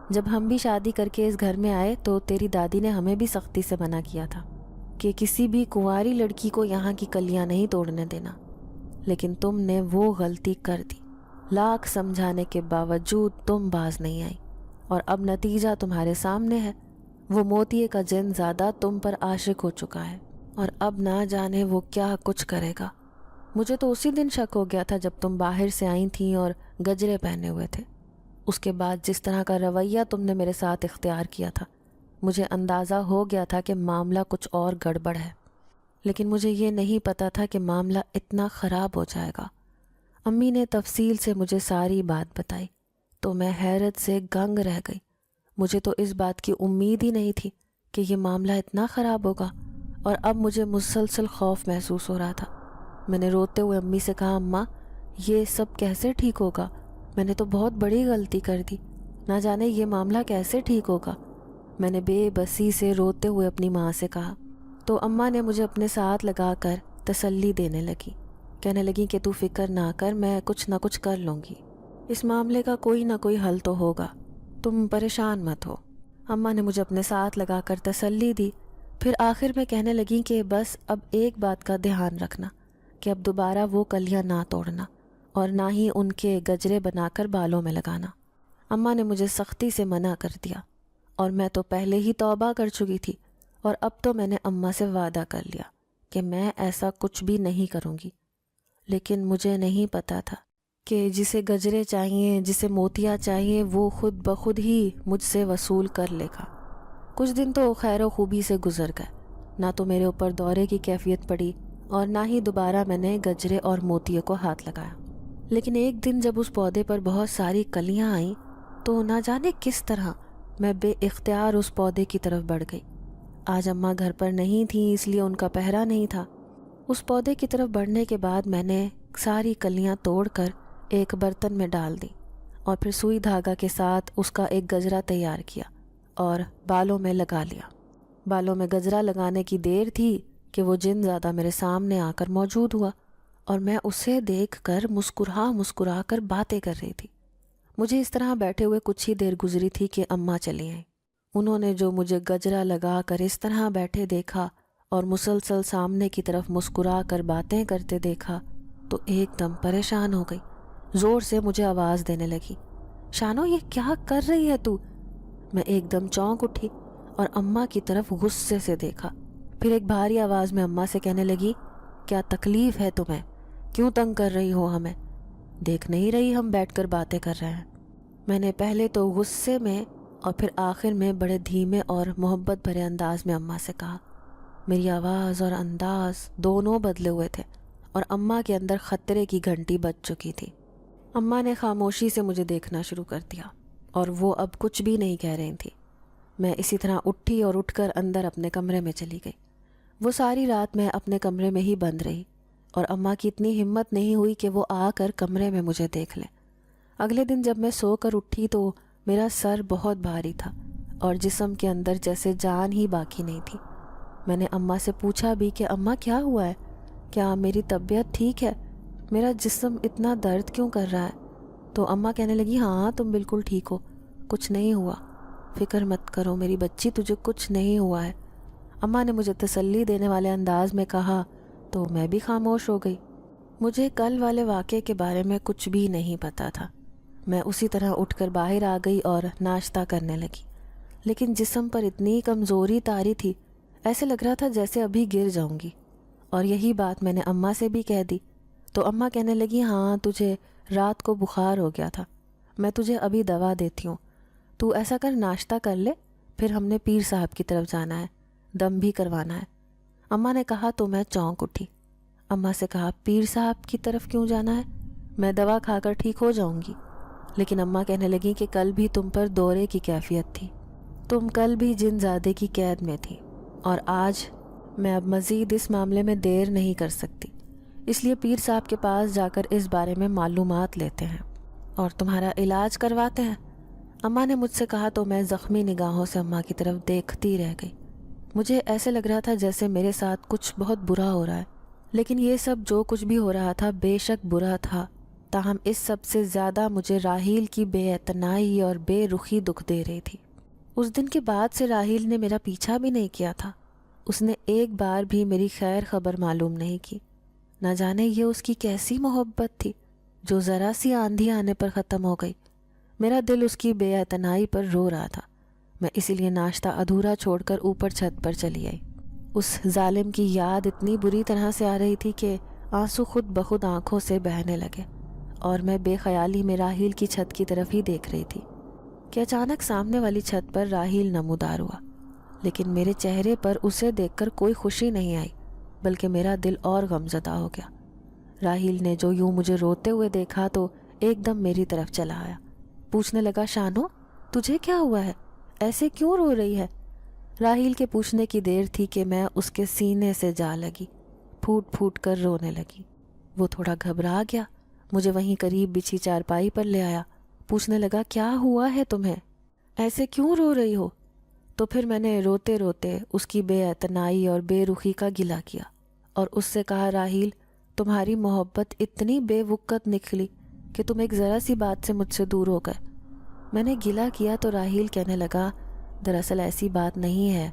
جب ہم بھی شادی کر کے اس گھر میں آئے تو تیری دادی نے ہمیں بھی سختی سے منع کیا تھا کہ کسی بھی کنواری لڑکی کو یہاں کی کلیاں نہیں توڑنے دینا، لیکن تم نے وہ غلطی کر دی۔ لاکھ سمجھانے کے باوجود تم باز نہیں آئی، اور اب نتیجہ تمہارے سامنے ہے۔ وہ موتیے کا جن زادہ تم پر عاشق ہو چکا ہے اور اب نہ جانے وہ کیا کچھ کرے گا۔ مجھے تو اسی دن شک ہو گیا تھا جب تم باہر سے آئی تھیں اور گجرے پہنے ہوئے تھے۔ اس کے بعد جس طرح کا رویہ تم نے میرے ساتھ اختیار کیا تھا، مجھے اندازہ ہو گیا تھا کہ معاملہ کچھ اور گڑبڑ ہے، لیکن مجھے یہ نہیں پتا تھا کہ معاملہ اتنا خراب ہو جائے گا۔ امی نے تفصیل سے مجھے ساری بات بتائی تو میں حیرت سے گنگ رہ گئی۔ مجھے تو اس بات کی امید ہی نہیں تھی کہ یہ معاملہ اتنا خراب ہوگا، اور اب مجھے مسلسل خوف محسوس ہو رہا تھا۔ میں نے روتے ہوئے امی سے کہا، اماں یہ سب کیسے ٹھیک ہوگا؟ میں نے تو بہت بڑی غلطی کر دی، نہ جانے یہ معاملہ کیسے ٹھیک ہوگا۔ میں نے بے بسی سے روتے ہوئے اپنی ماں سے کہا تو اماں نے مجھے اپنے ساتھ لگا کر تسلی دینے لگی، کہنے لگی کہ تو فکر نہ کر، میں کچھ نہ کچھ کر لوں گی، اس معاملے کا کوئی نہ کوئی حل تو ہوگا، تم پریشان مت ہو۔ اماں نے مجھے اپنے ساتھ لگا کر تسلی دی، پھر آخر میں کہنے لگیں کہ بس اب ایک بات کا دھیان رکھنا کہ اب دوبارہ وہ کلیاں نہ توڑنا اور نہ ہی ان کے گجرے بنا کر بالوں میں لگانا۔ اماں نے مجھے سختی سے منع کر دیا، اور میں تو پہلے ہی توبہ کر چکی تھی، اور اب تو میں نے اماں سے وعدہ کر لیا کہ میں ایسا کچھ بھی نہیں کروں گی۔ لیکن مجھے نہیں پتا تھا کہ جسے گجرے چاہیے، جسے موتیاں چاہیے، وہ خود بخود ہی مجھ سے وصول کر لے گا۔ کچھ دن تو خیر و خوبی سے گزر گئے، نہ تو میرے اوپر دورے کی کیفیت پڑی اور نہ ہی دوبارہ میں نے گجرے اور موتیے کو ہاتھ لگایا۔ لیکن ایک دن جب اس پودے پر بہت ساری کلیاں آئیں تو نہ جانے کس طرح میں بے اختیار اس پودے کی طرف بڑھ گئی۔ آج اماں گھر پر نہیں تھیں، اس لیے ان کا پہرا نہیں تھا۔ اس پودے کی طرف بڑھنے کے بعد میں نے ساری کلیاں توڑ کر ایک برتن میں ڈال دی اور پھر سوئی دھاگا کے ساتھ اس کا ایک گجرا تیار کیا اور بالوں میں لگا لیا۔ بالوں میں گجرا لگانے کی دیر تھی کہ وہ جن زادہ میرے سامنے آ کر موجود ہوا، اور میں اسے دیکھ کر مسکرا کر باتیں کر رہی تھی۔ مجھے اس طرح بیٹھے ہوئے کچھ ہی دیر گزری تھی کہ اماں چلی آئیں۔ انہوں نے جو مجھے گجرا لگا کر اس طرح بیٹھے دیکھا اور مسلسل سامنے کی طرف مسکرا کر باتیں کرتے دیکھا تو ایک دم پریشان ہو گئی۔ زور سے مجھے آواز دینے لگی، شانو یہ کیا کر رہی ہے تو؟ میں ایک دم چونک اٹھی اور اماں کی طرف غصے سے دیکھا۔ پھر ایک بھاری آواز میں اماں سے کہنے لگی، کیا تکلیف ہے تمہیں؟ کیوں تنگ کر رہی ہو ہمیں؟ دیکھ نہیں رہی ہم بیٹھ کر باتیں کر رہے ہیں؟ میں نے پہلے تو غصے میں اور پھر آخر میں بڑے دھیمے اور محبت بھرے انداز میں اماں سے کہا۔ میری آواز اور انداز دونوں بدلے ہوئے تھے اور اماں کے اندر خطرے کی گھنٹی بج چکی تھی۔ اماں نے خاموشی سے مجھے دیکھنا شروع کر دیا اور وہ اب کچھ بھی نہیں کہہ رہی تھی۔ میں اسی طرح اٹھی اور اٹھ کر اندر اپنے کمرے میں چلی گئی۔ وہ ساری رات میں اپنے کمرے میں ہی بند رہی اور اماں کی اتنی ہمت نہیں ہوئی کہ وہ آ کر کمرے میں مجھے دیکھ لے۔ اگلے دن جب میں سو کر اٹھی تو میرا سر بہت بھاری تھا اور جسم کے اندر جیسے جان ہی باقی نہیں تھی۔ میں نے اماں سے پوچھا بھی کہ اماں کیا ہوا ہے؟ کیا میری طبیعت ٹھیک ہے؟ میرا جسم اتنا درد کیوں کر رہا ہے؟ تو اماں کہنے لگی، ہاں تم بالکل ٹھیک ہو، کچھ نہیں ہوا، فکر مت کرو میری بچی، تجھے کچھ نہیں ہوا ہے۔ اماں نے مجھے تسلی دینے والے انداز میں کہا تو میں بھی خاموش ہو گئی۔ مجھے کل والے واقعے کے بارے میں کچھ بھی نہیں پتا تھا۔ میں اسی طرح اٹھ کر باہر آ گئی اور ناشتہ کرنے لگی، لیکن جسم پر اتنی کمزوری طاری تھی، ایسے لگ رہا تھا جیسے ابھی گر جاؤں گی۔ اور یہی بات میں نے اماں سے بھی کہہ دی تو اماں کہنے لگی، ہاں تجھے رات کو بخار ہو گیا تھا، میں تجھے ابھی دوا دیتی ہوں، تو ایسا کر ناشتہ کر لے، پھر ہم نے پیر صاحب کی طرف جانا ہے، دم بھی کروانا ہے۔ اماں نے کہا تو میں چونک اٹھی۔ اماں سے کہا، پیر صاحب کی طرف کیوں جانا ہے؟ میں دوا کھا کر ٹھیک ہو جاؤں گی۔ لیکن اماں کہنے لگی کہ کل بھی تم پر دورے کی کیفیت تھی، تم کل بھی جن زادے کی قید میں تھی، اور آج میں اب مزید اس معاملے میں دیر نہیں کر سکتی، اس لیے پیر صاحب کے پاس جا کر اس بارے میں معلومات لیتے ہیں اور تمہارا علاج کرواتے ہیں۔ اماں نے مجھ سے کہا تو میں زخمی نگاہوں سے اماں کی طرف دیکھتی رہ گئی۔ مجھے ایسے لگ رہا تھا جیسے میرے ساتھ کچھ بہت برا ہو رہا ہے، لیکن یہ سب جو کچھ بھی ہو رہا تھا بے شک برا تھا، تاہم اس سب سے زیادہ مجھے راحیل کی بے اعتنائی اور بے رخی دکھ دے رہی تھی۔ اس دن کے بعد سے راحیل نے میرا پیچھا بھی نہیں کیا تھا، اس نے ایک بار بھی میری خیر خبر معلوم نہیں کی۔ نہ جانے یہ اس کی کیسی محبت تھی جو ذرا سی آندھی آنے پر ختم ہو گئی۔ میرا دل اس کی بے اعتنائی پر رو رہا تھا۔ میں اسی لیے ناشتہ ادھورا چھوڑ کر اوپر چھت پر چلی آئی۔ اس ظالم کی یاد اتنی بری طرح سے آ رہی تھی کہ آنسو خود بخود آنکھوں سے بہنے لگے، اور میں بے خیالی میں راحیل کی چھت کی طرف ہی دیکھ رہی تھی کہ اچانک سامنے والی چھت پر راحیل نمودار ہوا، لیکن میرے چہرے پر اسے دیکھ کر کوئی خوشی نہیں آئی، بلکہ میرا دل اور غمزدہ ہو گیا۔ راحیل نے جو یوں مجھے روتے ہوئے دیکھا تو ایک دم میری طرف چلا آیا، پوچھنے لگا، شانو تجھے کیا ہوا ہے؟ ایسے کیوں رو رہی ہے؟ راحیل کے پوچھنے کی دیر تھی کہ میں اس کے سینے سے جا لگی، پھوٹ پھوٹ کر رونے لگی۔ وہ تھوڑا گھبرا گیا، مجھے وہیں قریب بچھی چارپائی پر لے آیا، پوچھنے لگا، کیا ہوا ہے تمہیں؟ ایسے کیوں رو رہی ہو؟ تو پھر میں نے روتے روتے اس کی بے اعتنائی اور بے رخی کا گلہ کیا اور اس سے کہا، راحیل تمہاری محبت اتنی بے وقت نکلی کہ تم ایک ذرا سی بات سے مجھ سے دور ہو گئے۔ میں نے گلہ کیا تو راحیل کہنے لگا، دراصل ایسی بات نہیں ہے،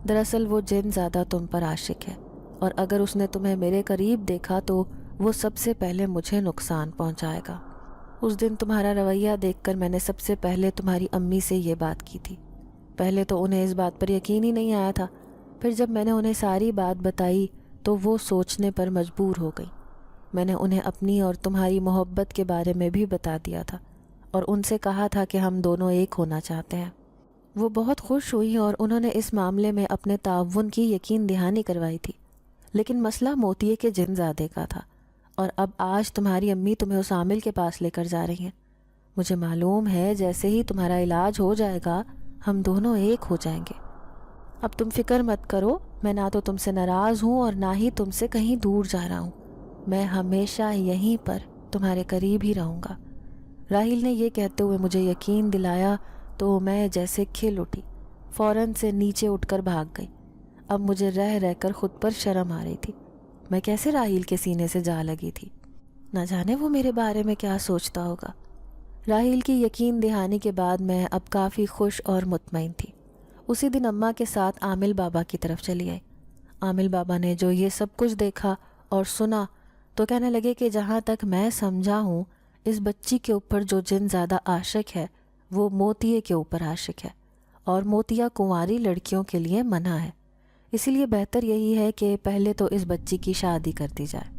دراصل وہ جن زیادہ تم پر عاشق ہے، اور اگر اس نے تمہیں میرے قریب دیکھا تو وہ سب سے پہلے مجھے نقصان پہنچائے گا۔ اس دن تمہارا رویہ دیکھ کر میں نے سب سے پہلے تمہاری امی سے یہ بات کی تھی۔ پہلے تو انہیں اس بات پر یقین ہی نہیں آیا تھا، پھر جب میں نے انہیں ساری بات بتائی تو وہ سوچنے پر مجبور ہو گئی۔ میں نے انہیں اپنی اور تمہاری محبت کے بارے میں بھی بتا دیا تھا اور ان سے کہا تھا کہ ہم دونوں ایک ہونا چاہتے ہیں۔ وہ بہت خوش ہوئی اور انہوں نے اس معاملے میں اپنے تعاون کی یقین دہانی کروائی تھی، لیکن مسئلہ موتیے کے جن زادے کا تھا، اور اب آج تمہاری امی تمہیں اس عامل کے پاس لے کر جا رہی ہیں۔ مجھے معلوم ہے جیسے ہی تمہارا علاج ہو جائے گا ہم دونوں ایک ہو جائیں گے۔ اب تم فکر مت کرو، میں نہ تو تم سے ناراض ہوں اور نہ ہی تم سے کہیں دور جا رہا ہوں، میں ہمیشہ یہیں پر تمہارے قریب ہی رہوں گا۔ راحیل نے یہ کہتے ہوئے مجھے یقین دلایا تو میں جیسے کھل اٹھی، فوراً سے نیچے اٹھ کر بھاگ گئی۔ اب مجھے رہ رہ کر خود پر شرم آ رہی تھی، میں کیسے راحیل کے سینے سے جا لگی تھی، نہ جانے وہ میرے بارے میں کیا سوچتا ہوگا۔ راحیل کی یقین دہانی کے بعد میں اب کافی خوش اور مطمئن تھی۔ اسی دن اماں کے ساتھ عامل بابا کی طرف چلی آئی۔ عامل بابا نے جو یہ سب کچھ دیکھا اور سنا تو کہنے لگے کہ جہاں تک میں سمجھا ہوں، اس بچی کے اوپر جو جن زیادہ عاشق ہے وہ موتیے کے اوپر عاشق ہے، اور موتیا کنواری لڑکیوں کے لیے منع ہے، اسی لیے بہتر یہی ہے کہ پہلے تو اس بچی کی شادی کر دی جائے،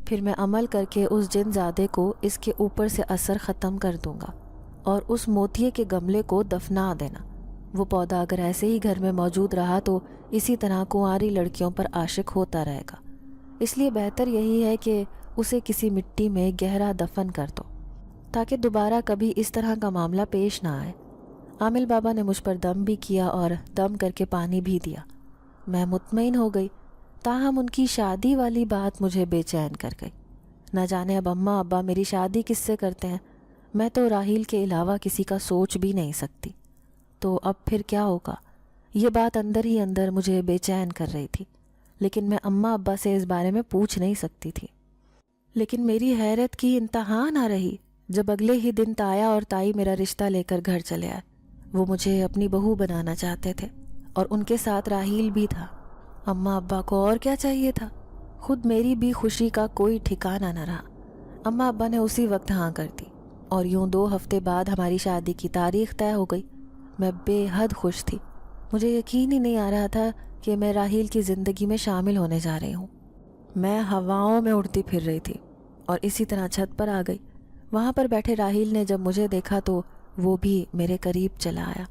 پھر میں عمل کر کے اس جن زادے کو اس کے اوپر سے اثر ختم کر دوں گا اور اس موتیے کے گملے کو دفنا دینا۔ وہ پودا اگر ایسے ہی گھر میں موجود رہا تو اسی طرح کنواری لڑکیوں پر عاشق ہوتا رہے گا، اس لیے بہتر یہی ہے کہ اسے کسی مٹی میں گہرا دفن کر دو تاکہ دوبارہ کبھی اس طرح کا معاملہ پیش نہ آئے۔ عامل بابا نے مجھ پر دم بھی کیا اور دم کر کے پانی بھی دیا۔ میں مطمئن ہو گئی، تاہم ان کی شادی والی بات مجھے بے چین کر گئی۔ نہ جانے اب اماں ابا میری شادی کس سے کرتے ہیں، میں تو راحیل کے علاوہ کسی کا سوچ بھی نہیں سکتی، تو اب پھر کیا ہوگا؟ یہ بات اندر ہی اندر مجھے بے چین کر رہی تھی، لیکن میں اماں ابا سے اس بارے میں پوچھ نہیں سکتی تھی۔ لیکن میری حیرت کی انتہا نہ رہی جب اگلے ہی دن تایا اور تائی میرا رشتہ لے کر گھر چلے آئے۔ وہ مجھے اپنی بہو بنانا چاہتے تھے اور ان کے ساتھ راحیل بھی تھا۔ اماں ابا کو اور کیا چاہیے تھا؟ خود میری بھی خوشی کا کوئی ٹھکانہ نہ رہا۔ اماں ابا نے اسی وقت ہاں کر دی اور یوں 2 ہفتے بعد ہماری شادی کی تاریخ طے ہو گئی۔ میں بے حد خوش تھی، مجھے یقین ہی نہیں آ رہا تھا کہ میں راحیل کی زندگی میں شامل ہونے جا رہی ہوں۔ میں ہواؤں میں اڑتی پھر رہی تھی اور اسی طرح چھت پر آ گئی۔ وہاں پر بیٹھے راحیل نے جب مجھے دیکھا تو وہ بھی میرے قریب چلا آیا،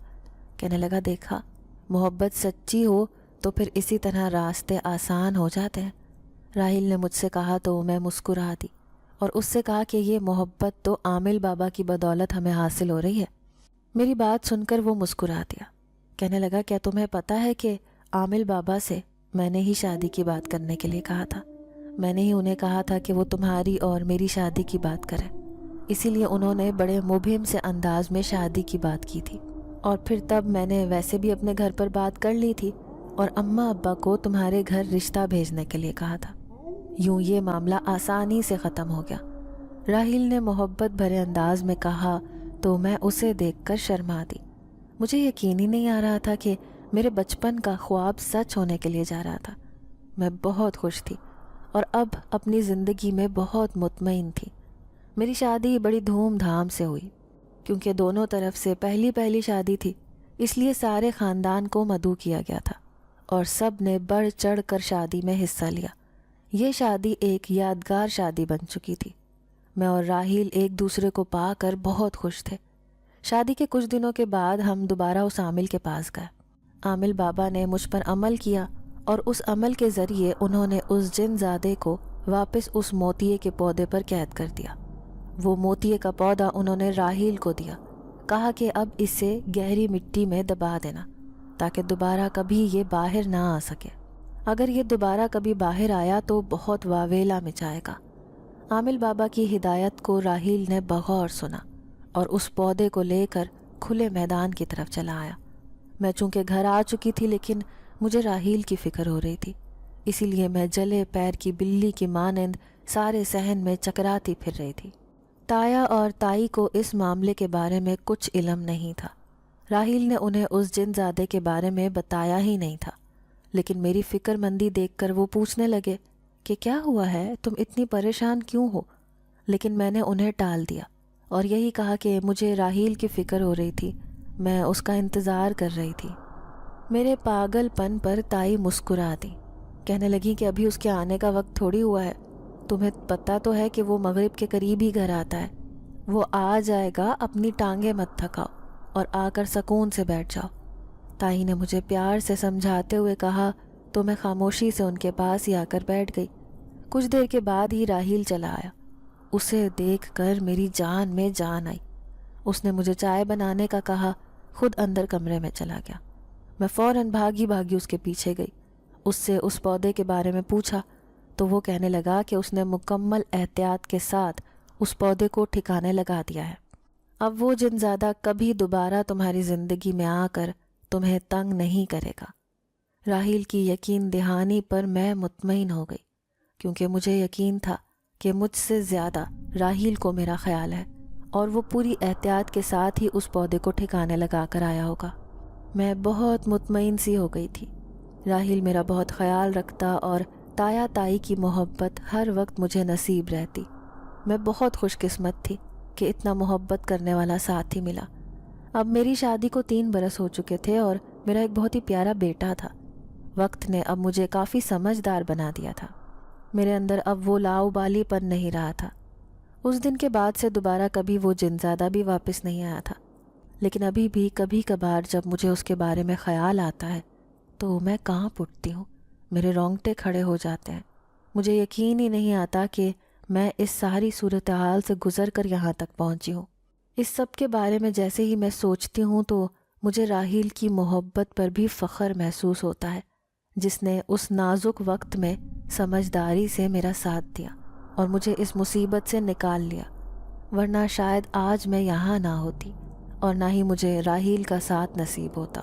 کہنے لگا دیکھا، محبت سچی ہو تو پھر اسی طرح راستے آسان ہو جاتے ہیں۔ راحیل نے مجھ سے کہا تو میں مسکرا دی اور اس سے کہا کہ یہ محبت تو عامل بابا کی بدولت ہمیں حاصل ہو رہی ہے۔ میری بات سن کر وہ مسکرا دیا، کہنے لگا کیا تمہیں پتہ ہے کہ عامل بابا سے میں نے ہی شادی کی بات کرنے کے لیے کہا تھا، میں نے ہی انہیں کہا تھا کہ وہ تمہاری اور میری شادی کی بات کریں، اسی لیے انہوں نے بڑے مبہم سے انداز میں شادی کی بات کی تھی، اور پھر تب میں نے ویسے بھی اپنے گھر پر بات کر لی تھی اور اماں ابا کو تمہارے گھر رشتہ بھیجنے کے لیے کہا تھا۔ یوں یہ معاملہ آسانی سے ختم ہو گیا۔ راحیل نے محبت بھرے انداز میں کہا تو میں اسے دیکھ کر شرما دی۔ مجھے یقین ہی نہیں آ رہا تھا کہ میرے بچپن کا خواب سچ ہونے کے لیے جا رہا تھا۔ میں بہت خوش تھی اور اب اپنی زندگی میں بہت مطمئن تھی۔ میری شادی بڑی دھوم دھام سے ہوئی، کیونکہ دونوں طرف سے پہلی شادی تھی، اس لیے سارے خاندان کو مدعو کیا گیا تھا اور سب نے بڑھ چڑھ کر شادی میں حصہ لیا۔ یہ شادی ایک یادگار شادی بن چکی تھی۔ میں اور راحیل ایک دوسرے کو پا کر بہت خوش تھے۔ شادی کے کچھ دنوں کے بعد ہم دوبارہ اس عامل کے پاس گئے۔ عامل بابا نے مجھ پر عمل کیا اور اس عمل کے ذریعے انہوں نے اس جن زادے کو واپس اس موتیے کے پودے پر قید کر دیا۔ وہ موتیے کا پودا انہوں نے راحیل کو دیا، کہا کہ اب اسے گہری مٹی میں دبا دینا تاکہ دوبارہ کبھی یہ باہر نہ آ سکے۔ اگر یہ دوبارہ کبھی باہر آیا تو بہت واویلا مچائے گا۔ عامل بابا کی ہدایت کو راحیل نے بغور سنا اور اس پودے کو لے کر کھلے میدان کی طرف چلا آیا۔ میں چونکہ گھر آ چکی تھی لیکن مجھے راحیل کی فکر ہو رہی تھی، اسی لیے میں جلے پیر کی بلی کی مانند سارے صحن میں چکراتی پھر رہی تھی۔ تایا اور تائی کو اس معاملے کے بارے میں کچھ علم نہیں تھا۔ راحیل نے انہیں اس جن زادے کے بارے میں بتایا ہی نہیں تھا، لیکن میری فکر مندی دیکھ کر وہ پوچھنے لگے کہ کیا ہوا ہے، تم اتنی پریشان کیوں ہو؟ لیکن میں نے انہیں ٹال دیا اور یہی کہا کہ مجھے راحیل کی فکر ہو رہی تھی، میں اس کا انتظار کر رہی تھی۔ میرے پاگل پن پر تائی مسکرا دی، کہنے لگی کہ ابھی اس کے آنے کا وقت تھوڑی ہوا ہے، تمہیں پتہ تو ہے کہ وہ مغرب کے قریب ہی گھر آتا ہے، وہ آ جائے گا، اپنی ٹانگیں مت تھکاؤ اور آ کر سکون سے بیٹھ جاؤ۔ تائی نے مجھے پیار سے سمجھاتے ہوئے کہا تو میں خاموشی سے ان کے پاس ہی آ کر بیٹھ گئی۔ کچھ دیر کے بعد ہی راحیل چلا آیا۔ اسے دیکھ کر میری جان میں جان آئی۔ اس نے مجھے چائے بنانے کا کہا، خود اندر کمرے میں چلا گیا۔ میں فوراً بھاگی اس کے پیچھے گئی، اس سے اس پودے کے بارے میں پوچھا تو وہ کہنے لگا کہ اس نے مکمل احتیاط کے ساتھ اس پودے کو ٹھکانے لگا دیا ہے۔ اب وہ جن زادہ کبھی دوبارہ تمہاری زندگی میں آ کر تمہیں تنگ نہیں کرے گا۔ راحیل کی یقین دہانی پر میں مطمئن ہو گئی، کیونکہ مجھے یقین تھا کہ مجھ سے زیادہ راحیل کو میرا خیال ہے اور وہ پوری احتیاط کے ساتھ ہی اس پودے کو ٹھکانے لگا کر آیا ہوگا۔ میں بہت مطمئن سی ہو گئی تھی۔ راحیل میرا بہت خیال رکھتا اور تایا تائی کی محبت ہر وقت مجھے نصیب رہتی۔ میں بہت خوش قسمت تھی کہ اتنا محبت کرنے والا ساتھی ملا۔ اب میری شادی کو 3 برس ہو چکے تھے اور میرا ایک بہت ہی پیارا بیٹا تھا۔ وقت نے اب مجھے کافی سمجھدار بنا دیا تھا۔ میرے اندر اب وہ لاؤبالی پن نہیں رہا تھا۔ اس دن کے بعد سے دوبارہ کبھی وہ جنزادہ بھی واپس نہیں آیا تھا، لیکن ابھی بھی کبھی کبھار جب مجھے اس کے بارے میں خیال آتا ہے تو میں کانپ اٹھتی ہوں، میرے رونگٹے کھڑے ہو جاتے ہیں۔ مجھے یقین ہی نہیں آتا کہ میں اس ساری صورتحال سے گزر کر یہاں تک پہنچی ہوں۔ اس سب کے بارے میں جیسے ہی میں سوچتی ہوں تو مجھے راحیل کی محبت پر بھی فخر محسوس ہوتا ہے، جس نے اس نازک وقت میں سمجھداری سے میرا ساتھ دیا اور مجھے اس مصیبت سے نکال لیا، ورنہ شاید آج میں یہاں نہ ہوتی اور نہ ہی مجھے راحیل کا ساتھ نصیب ہوتا۔